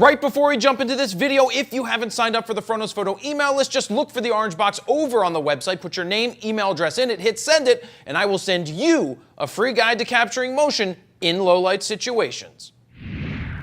Right before we jump into this video, if you haven't signed up for the Front Nose Photo email list, just look for the orange box over on the website, put your name, email address in it, hit send it, and I will send you a free guide to capturing motion in low light situations.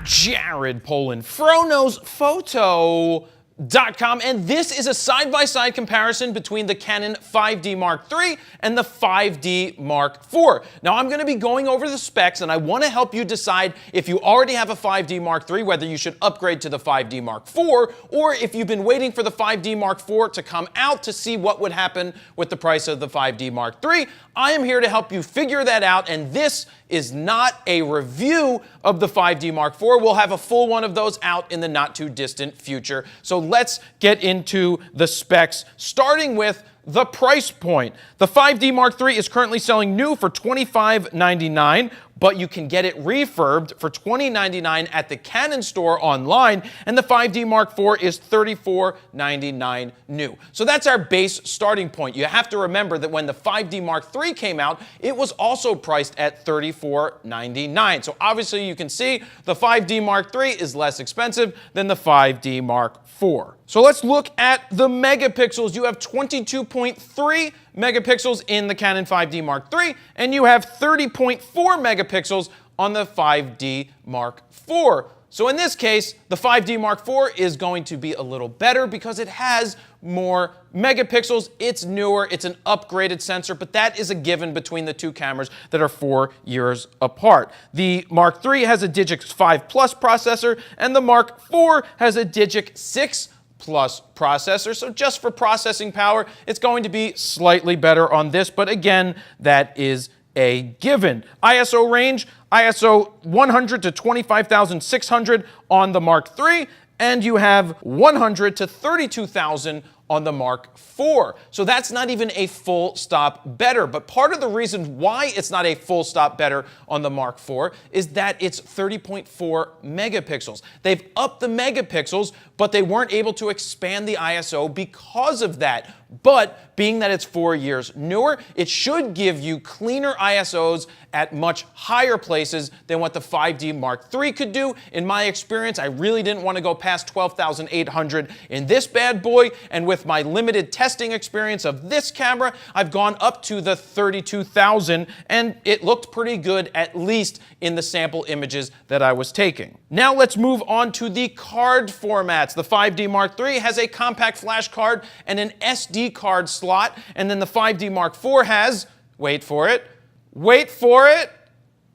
Jared Polin, FroKnowsPhoto.com, and this is a side-by-side comparison between the Canon 5D Mark III and the 5D Mark IV. Now, I'm going to be going over the specs, and I want to help you decide if you already have a 5D Mark III, whether you should upgrade to the 5D Mark IV, or if you've been waiting for the 5D Mark IV to come out to see what would happen with the price of the 5D Mark III. I am here to help you figure that out, and this is not a review of the 5D Mark IV. We'll have a full one of those out in the not-too-distant future. So let's get into the specs, starting with the price point. The 5D Mark III is currently selling new for $25.99, but you can get it refurbed for $20.99 at the Canon store online, and the 5D Mark IV is $34.99 new. So that's our base starting point. You have to remember that when the 5D Mark III came out, it was also priced at $34.99. So obviously you can see the 5D Mark III is less expensive than the 5D Mark IV. So let's look at the megapixels. You have 22.3 megapixels in the Canon 5D Mark III, and you have 30.4 megapixels on the 5D Mark IV. So in this case, the 5D Mark IV is going to be a little better because it has more megapixels. It's newer, it's an upgraded sensor, but that is a given between the two cameras that are 4 years apart. The Mark III has a Digic 5 Plus processor, and the Mark IV has a Digic 6 Plus processor. So just for processing power, it's going to be slightly better on this, but again, that is a given. ISO range, ISO 100 to 25,600 on the Mark III, and you have 100 to 32,000 on the Mark IV. So that's not even a full stop better. But part of the reason why it's not a full stop better on the Mark IV is that it's 30.4 megapixels. They've upped the megapixels, but they weren't able to expand the ISO because of that. But being that it's 4 years newer, it should give you cleaner ISOs at much higher places than what the 5D Mark III could do. In my experience, I really didn't want to go past 12,800 in this bad boy, and with my limited testing experience of this camera, I've gone up to the 32,000, and it looked pretty good, at least in the sample images that I was taking. Now let's move on to the card formats. The 5D Mark III has a compact flash card and an SD card slot, and then the 5D Mark IV has, wait for it,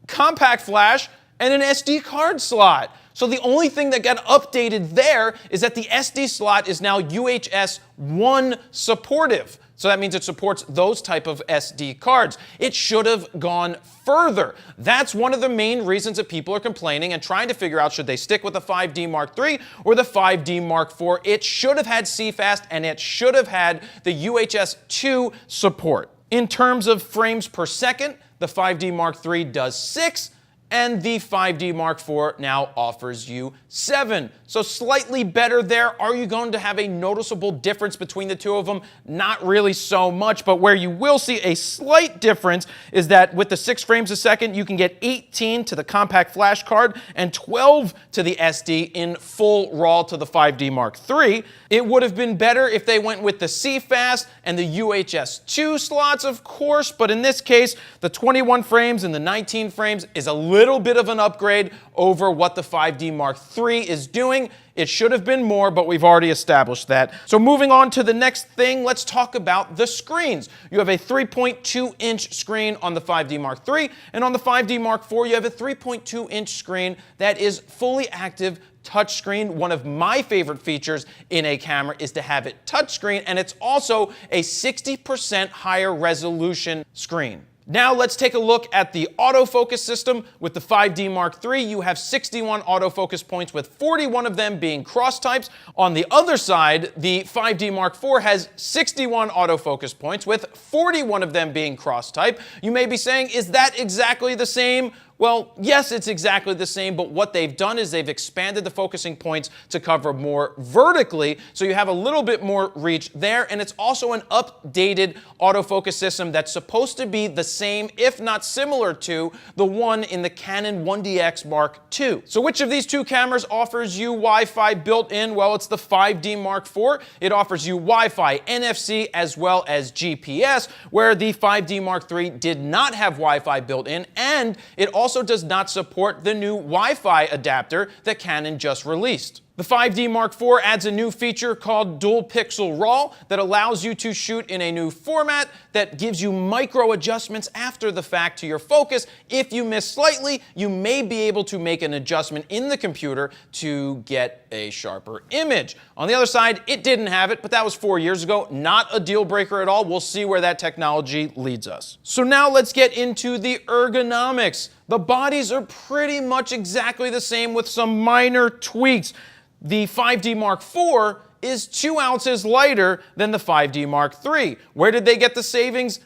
compact flash and an SD card slot. So the only thing that got updated there is that the SD slot is now UHS 1 supportive. So that means it supports those type of SD cards. It should have gone further. That's one of the main reasons that people are complaining and trying to figure out should they stick with the 5D Mark III or the 5D Mark IV. It should have had CFast, and it should have had the UHS 2 support. In terms of frames per second, the 5D Mark III does 6, and the 5D Mark IV now offers you 7. So slightly better there. Are you going to have a noticeable difference between the two of them? Not really so much, but where you will see a slight difference is that with the 6 frames a second, you can get 18 to the compact flash card and 12 to the SD in full RAW to the 5D Mark III. It would have been better if they went with the CFast and the UHS 2 slots, of course, but in this case, the 21 frames and the 19 frames is a little bit of an upgrade over what the 5D Mark III is doing. It should have been more, but we've already established that. So moving on to the next thing, let's talk about the screens. You have a 3.2-inch screen on the 5D Mark III, and on the 5D Mark IV, you have a 3.2-inch screen that is fully active touchscreen. One of my favorite features in a camera is to have it touchscreen, and it's also a 60% higher resolution screen. Now let's take a look at the autofocus system. With the 5D Mark III, you have 61 autofocus points, with 41 of them being cross types. On the other side, the 5D Mark IV has 61 autofocus points, with 41 of them being cross type. You may be saying, is that exactly the same Well, yes, it's exactly the same, but what they've done is they've expanded the focusing points to cover more vertically, so you have a little bit more reach there, and it's also an updated autofocus system that's supposed to be the same, if not similar to, the one in the Canon 1DX Mark II. So which of these two cameras offers you Wi-Fi built in? Well, it's the 5D Mark IV. It offers you Wi-Fi, NFC, as well as GPS, where the 5D Mark III did not have Wi-Fi built in, and it also does not support the new Wi-Fi adapter that Canon just released. The 5D Mark IV adds a new feature called Dual Pixel RAW that allows you to shoot in a new format that gives you micro adjustments after the fact to your focus. If you miss slightly, you may be able to make an adjustment in the computer to get a sharper image. On the other side, it didn't have it, but that was 4 years ago. Not a deal breaker at all. We'll see where that technology leads us. So now let's get into the ergonomics. The bodies are pretty much exactly the same with some minor tweaks. The 5D Mark IV is 2 ounces lighter than the 5D Mark III. Where did they get the savings?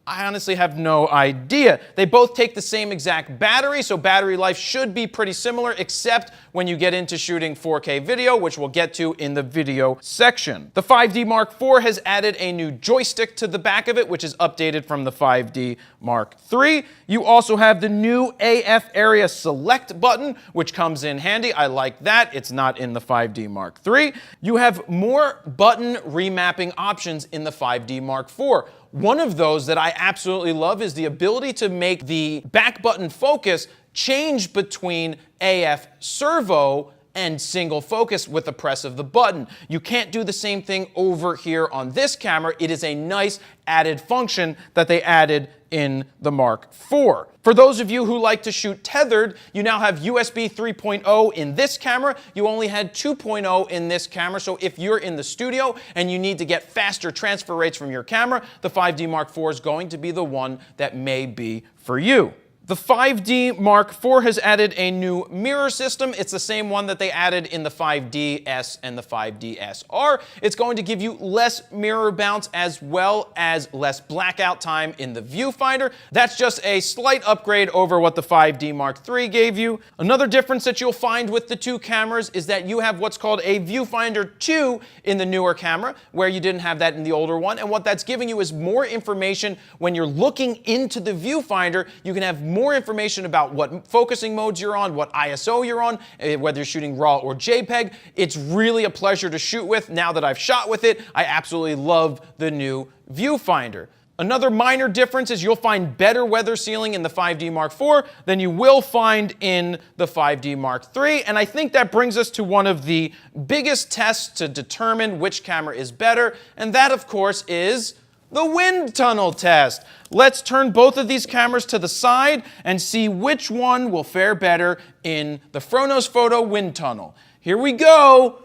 I honestly have no idea. They both take the same exact battery, so battery life should be pretty similar, except when you get into shooting 4K video, which we'll get to in the video section. The 5D Mark IV has added a new joystick to the back of it, which is updated from the 5D Mark III. You also have the new AF area select button, which comes in handy. I like that. It's not in the 5D Mark III. You have more button remapping options in the 5D Mark IV. One of those that I absolutely love is the ability to make the back button focus change between AF servo and single focus with the press of the button. You can't do the same thing over here on this camera. It is a nice added function that they added in the Mark IV. For those of you who like to shoot tethered, you now have USB 3.0 in this camera. You only had 2.0 in this camera, so if you're in the studio and you need to get faster transfer rates from your camera, the 5D Mark IV is going to be the one that may be for you. The 5D Mark IV has added a new mirror system. It's the same one that they added in the 5DS and the 5DSR. It's going to give you less mirror bounce as well as less blackout time in the viewfinder. That's just a slight upgrade over what the 5D Mark III gave you. Another difference that you'll find with the two cameras is that you have what's called a viewfinder 2 in the newer camera, where you didn't have that in the older one. And what that's giving you is more information when you're looking into the viewfinder. You can have more information about what focusing modes you're on, what ISO you're on, whether you're shooting RAW or JPEG. It's really a pleasure to shoot with. Now that I've shot with it, I absolutely love the new viewfinder. Another minor difference is you'll find better weather sealing in the 5D Mark IV than you will find in the 5D Mark III, and I think that brings us to one of the biggest tests to determine which camera is better, and that, of course, is the wind tunnel test. Let's turn both of these cameras to the side and see which one will fare better in the Phronos Photo wind tunnel. Here we go.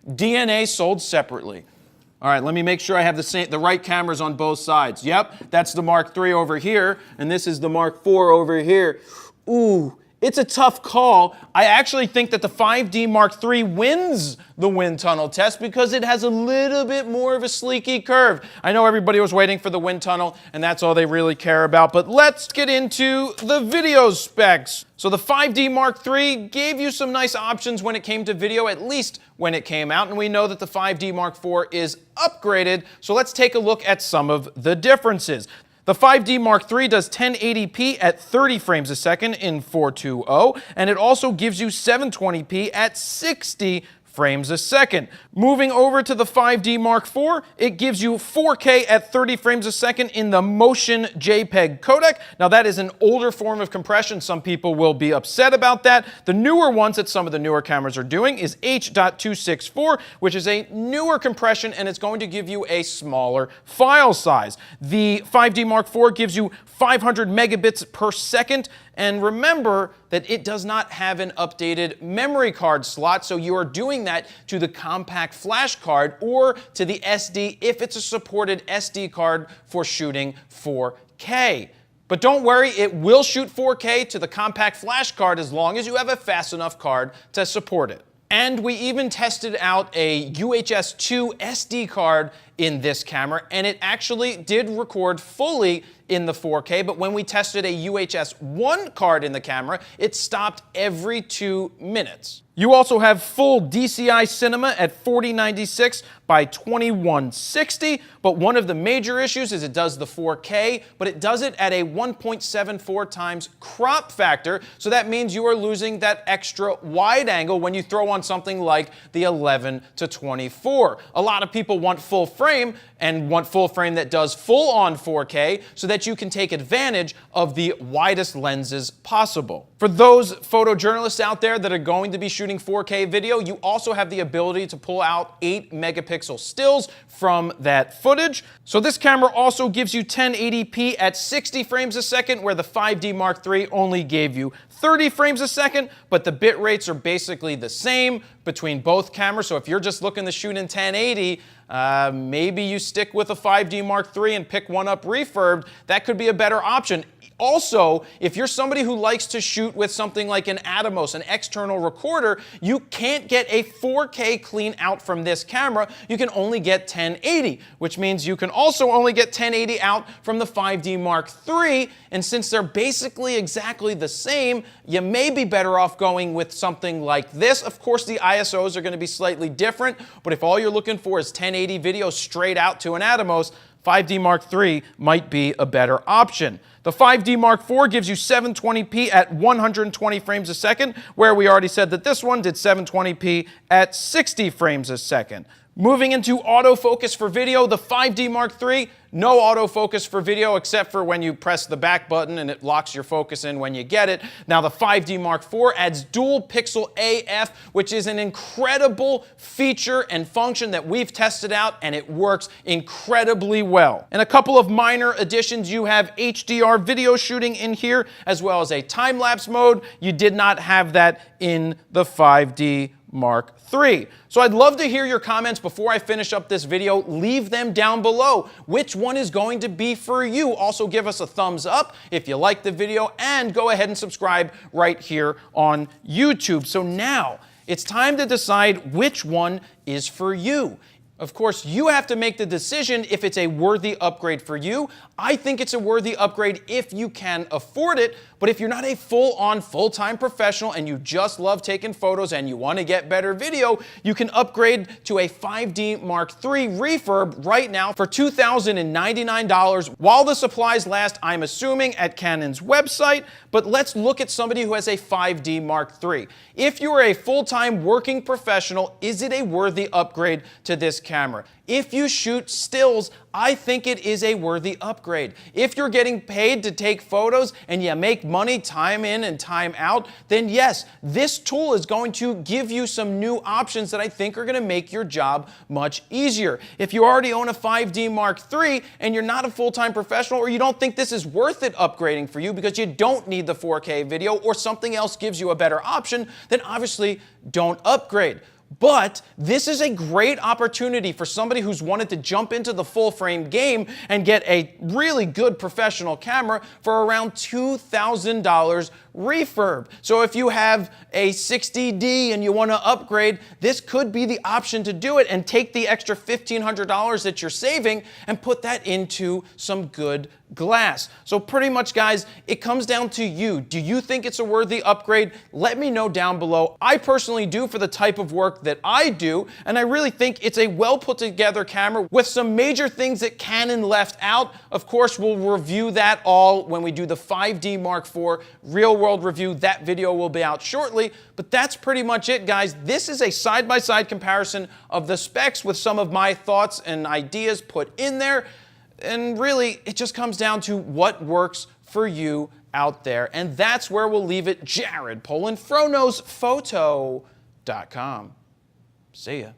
DNA sold separately. All right, let me make sure I have the right cameras on both sides. Yep, that's the Mark III over here, and this is the Mark IV over here. Ooh. It's a tough call. I actually think that the 5D Mark III wins the wind tunnel test because it has a little bit more of a sleeky curve. I know everybody was waiting for the wind tunnel, and that's all they really care about, but let's get into the video specs. So the 5D Mark III gave you some nice options when it came to video, at least when it came out, and we know that the 5D Mark IV is upgraded, so let's take a look at some of the differences. The 5D Mark III does 1080p at 30 frames a second in 420, and it also gives you 720p at 60 frames a second. Moving over to the 5D Mark IV, it gives you 4K at 30 frames a second in the Motion JPEG codec. Now that is an older form of compression. Some people will be upset about that. The newer ones that some of the newer cameras are doing is H.264, which is a newer compression, and it's going to give you a smaller file size. The 5D Mark IV gives you 500 megabits per second, and remember that it does not have an updated memory card slot, so you are doing that to the compact flash card or to the SD if it's a supported SD card for shooting 4K. But don't worry, it will shoot 4K to the compact flash card as long as you have a fast enough card to support it. And we even tested out a UHS-2 SD card in this camera, and it actually did record fully in the 4K, but when we tested a UHS-1 card in the camera, it stopped every 2 minutes. You also have full DCI cinema at 4096 by 2160, but one of the major issues is it does the 4K, but it does it at a 1.74 times crop factor, so that means you are losing that extra wide angle when you throw on something like the 11 to 24. A lot of people want full frame and want full frame that does full on 4K so that you can take advantage of the widest lenses possible. For those photojournalists out there that are going to be shooting 4K video, you also have the ability to pull out 8 megapixel stills from that footage. So this camera also gives you 1080p at 60 frames a second, where the 5D Mark III only gave you 30 frames a second, but the bit rates are basically the same between both cameras. So if you're just looking to shoot in 1080, maybe you stick with a 5D Mark III and pick one up refurbed. That could be a better option. Also, if you're somebody who likes to shoot with something like an Atomos, an external recorder, you can't get a 4K clean out from this camera. You can only get 1080, which means you can also only get 1080 out from the 5D Mark III. And since they're basically exactly the same, you may be better off going with something like this. Of course, the ISOs are going to be slightly different, but if all you're looking for is 1080 video straight out to an Atomos, 5D Mark III might be a better option. The 5D Mark IV gives you 720p at 120 frames a second, where we already said that this one did 720p at 60 frames a second. Moving into autofocus for video, the 5D Mark III, no autofocus for video except for when you press the back button and it locks your focus in when you get it. Now the 5D Mark IV adds dual pixel AF, which is an incredible feature and function that we've tested out, and it works incredibly well. And a couple of minor additions, you have HDR video shooting in here, as well as a time-lapse mode. You did not have that in the 5D Mark III. So I'd love to hear your comments before I finish up this video. Leave them down below. Which one is going to be for you? Also give us a thumbs up if you like the video, and go ahead and subscribe right here on YouTube. So now it's time to decide which one is for you. Of course, you have to make the decision if it's a worthy upgrade for you. I think it's a worthy upgrade if you can afford it, but if you're not a full-on, full-time professional and you just love taking photos and you want to get better video, you can upgrade to a 5D Mark III refurb right now for $2,099 while the supplies last, I'm assuming, at Canon's website. But let's look at somebody who has a 5D Mark III. If you are a full-time working professional, is it a worthy upgrade to this camera? If you shoot stills, I think it is a worthy upgrade. If you're getting paid to take photos and you make money time in and time out, then yes, this tool is going to give you some new options that I think are going to make your job much easier. If you already own a 5D Mark III and you're not a full-time professional, or you don't think this is worth it upgrading for you because you don't need the 4K video, or something else gives you a better option, then obviously don't upgrade. But this is a great opportunity for somebody who's wanted to jump into the full frame game and get a really good professional camera for around $2,000 refurb. So if you have a 60D and you want to upgrade, this could be the option to do it, and take the extra $1,500 that you're saving and put that into some good glass. So pretty much, guys, it comes down to you. Do you think it's a worthy upgrade? Let me know down below. I personally do, for the type of work that I do, and I really think it's a well put together camera with some major things that Canon left out. Of course, we'll review that all when we do the 5D Mark IV real world review. That video will be out shortly, but that's pretty much it, guys. This is a side-by-side comparison of the specs with some of my thoughts and ideas put in there. And really, it just comes down to what works for you out there. And that's where we'll leave it. Jared, PolandFroKnowsPhoto.com. See ya.